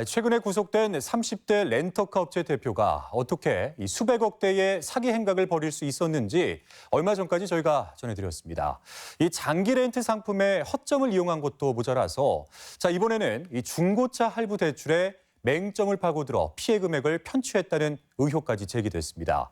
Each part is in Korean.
최근에 구속된 30대 렌터카 업체 대표가 어떻게 이 수백억 대의 사기 행각을 벌일 수 있었는지 얼마 전까지 저희가 전해드렸습니다. 이 장기 렌트 상품의 허점을 이용한 것도 모자라서 이번에는 이 중고차 할부 대출에 맹점을 파고들어 피해 금액을 편취했다는 의혹까지 제기됐습니다.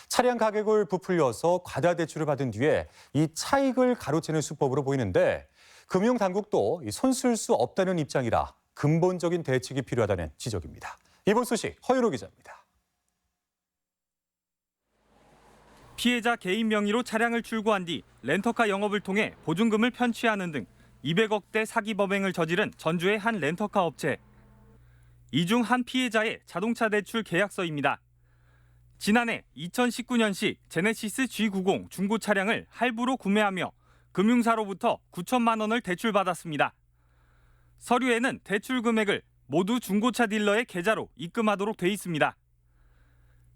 차량 가격을 부풀려서 과다 대출을 받은 뒤에 이 차익을 가로채는 수법으로 보이는데 금융당국도 손 쓸 수 없다는 입장이라 근본적인 대책이 필요하다는 지적입니다. 이번 소식 허윤호 기자입니다. 피해자 개인 명의로 차량을 출고한 뒤 렌터카 영업을 통해 보증금을 편취하는 등 200억대 사기 범행을 저지른 전주의 한 렌터카 업체. 이 중 한 피해자의 자동차 대출 계약서입니다. 지난해 2019년식 제네시스 G90 중고 차량을 할부로 구매하며 금융사로부터 9천만 원을 대출받았습니다. 서류에는 대출 금액을 모두 중고차 딜러의 계좌로 입금하도록 돼 있습니다.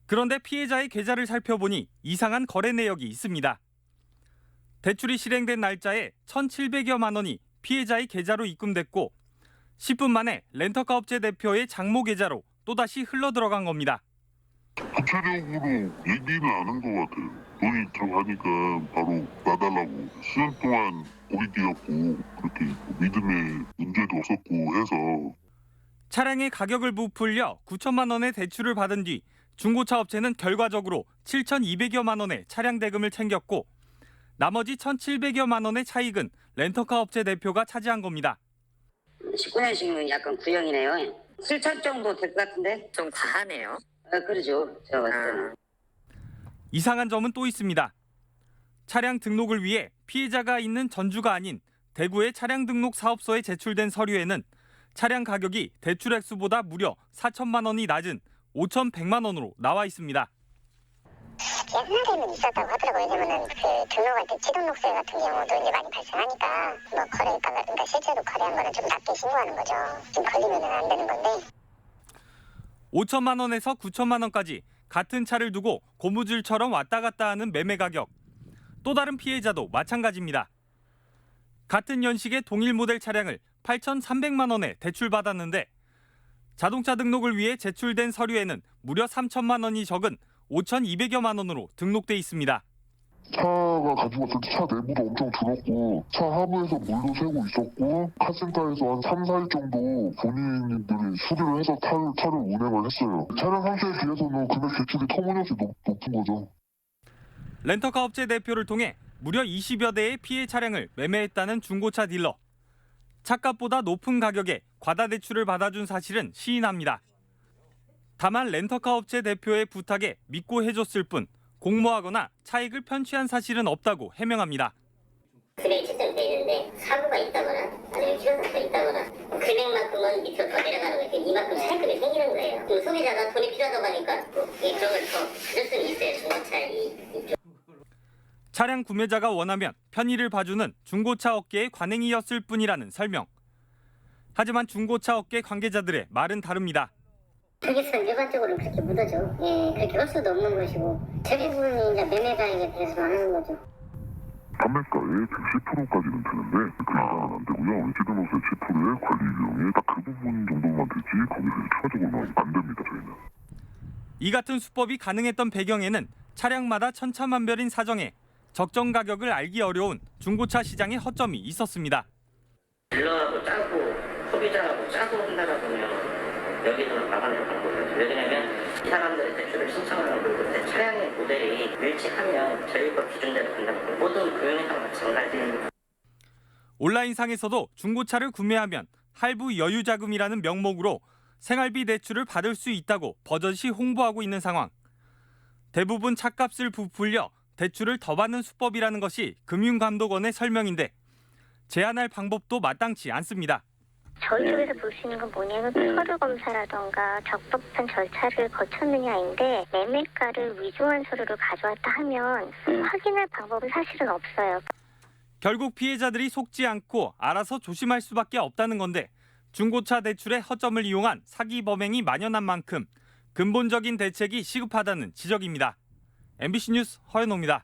그런데 피해자의 계좌를 살펴보니 이상한 거래 내역이 있습니다. 대출이 실행된 날짜에 1,700여만 원이 피해자의 계좌로 입금됐고 10분 만에 렌터카 업체 대표의 장모 계좌로 또다시 흘러들어간 겁니다. 구체적으로 얘기는 안 한 것 같아요. 돈이 들어가니까 바로 놔달라고. 수년 동안 고기 뛰었고 그렇게 믿음의 문제도 없었고 해서. 차량의 가격을 부풀려 9천만 원의 대출을 받은 뒤 중고차 업체는 결과적으로 7,200여만 원의 차량 대금을 챙겼고 나머지 1,700여만 원의 차익은 렌터카 업체 대표가 차지한 겁니다. 19년식은 약간 구형이네요. 7천 정도 될 것 같은데? 좀 과하네요. 그러죠. 제가 봤을 때는. 이상한 점은 또 있습니다. 차량 등록을 위해 피해자가 있는 전주가 아닌 대구의 차량 등록 사업소에 제출된 서류에는 차량 가격이 대출 액수보다 무려 4천만 원이 낮은 5,100만 원으로 나와 있습니다. 옛날에는 있었다고 하더라고요. 왜냐면은 등록할 때 취등록세 같은 경우도 이제 많이 발생하니까 거래가가 그러니까 실제로 거래한 거는 좀 낮게 신고하는 거죠. 지금 걸리면은 안 되는 건데. 5천만 원에서 9천만 원까지 같은 차를 두고 고무줄처럼 왔다 갔다 하는 매매 가격. 또 다른 피해자도 마찬가지입니다. 같은 연식의 동일 모델 차량을 8,300만 원에 대출받았는데 자동차 등록을 위해 제출된 서류에는 무려 3천만 원이 적은 5,200여만 원으로 등록돼 있습니다. 차가 가지고 왔을 때 차 내부도 엄청 더럽고 차 하부에서 물도 새고 있었고 카센터에서 한 3, 4일 정도 본인들이 수리를 해서 차를 운행을 했어요. 차량 상태에 비해서는 금액 대출이 터무니없이 높은 거죠. 렌터카 업체 대표를 통해 무려 20여 대의 피해 차량을 매매했다는 중고차 딜러. 차값보다 높은 가격에 과다 대출을 받아준 사실은 시인합니다. 다만 렌터카 업체 대표의 부탁에 믿고 해줬을 뿐 공모하거나 차익을 편취한 사실은 없다고 해명합니다. 금액이 책정돼 있는데 사고가 있다거나 아니면 휴가가 있다거나 금액만큼은 밑으로 더 내려가는 거예요. 이만큼 차익금이 생기는 거예요. 그럼 소비자가 돈이 필요하다고 하니까 이쪽을 더 가질 수는 있어요. 중고차 이쪽. 차량 구매자가 원하면 편의를 봐주는 중고차 업계의 관행이었을 뿐이라는 설명. 하지만 중고차 업계 관계자들의 말은 다릅니다. 여기서 일반적으로 그렇게 묻어져. 그렇게 할 수도 없는 것이고 대부분이 이제 매매 가격에 대해서 하는 거죠. 판매가의 110%까지는 되는데 그 이상은 안 되고요. 취등록세 7%의 관리 비용이 딱 그 부분 정도만 되지 거기서 추가적으로는 안 됩니다. 저희는. 이 같은 수법이 가능했던 배경에는 차량마다 천차만별인 사정에 적정 가격을 알기 어려운 중고차 시장의 허점이 있었습니다. 딜러하고 짜고 소비자하고 짜고 한다라 보면 여기서는 막아낼 방법이죠. 왜냐면 이 사람들의 대출을 신청을 하고 그때 차량의 모델이 일치하면 저희법 기준대로 간다고 모든 금융회사가 마찬가지입니다. 온라인상에서도 중고차를 구매하면 할부 여유자금이라는 명목으로 생활비 대출을 받을 수 있다고 버젓이 홍보하고 있는 상황. 대부분 차값을 부풀려 대출을 더 받는 수법이라는 것이 금융감독원의 설명인데 제한할 방법도 마땅치 않습니다. 저희 쪽에서 볼 수 있는 건 뭐냐면 서류 검사라던가 적법한 절차를 거쳤느냐인데 매매가를 위조한 서류를 가져왔다 하면 확인할 방법은 사실은 없어요. 결국 피해자들이 속지 않고 알아서 조심할 수밖에 없다는 건데 중고차 대출의 허점을 이용한 사기 범행이 만연한 만큼 근본적인 대책이 시급하다는 지적입니다. MBC 뉴스 허연호입니다.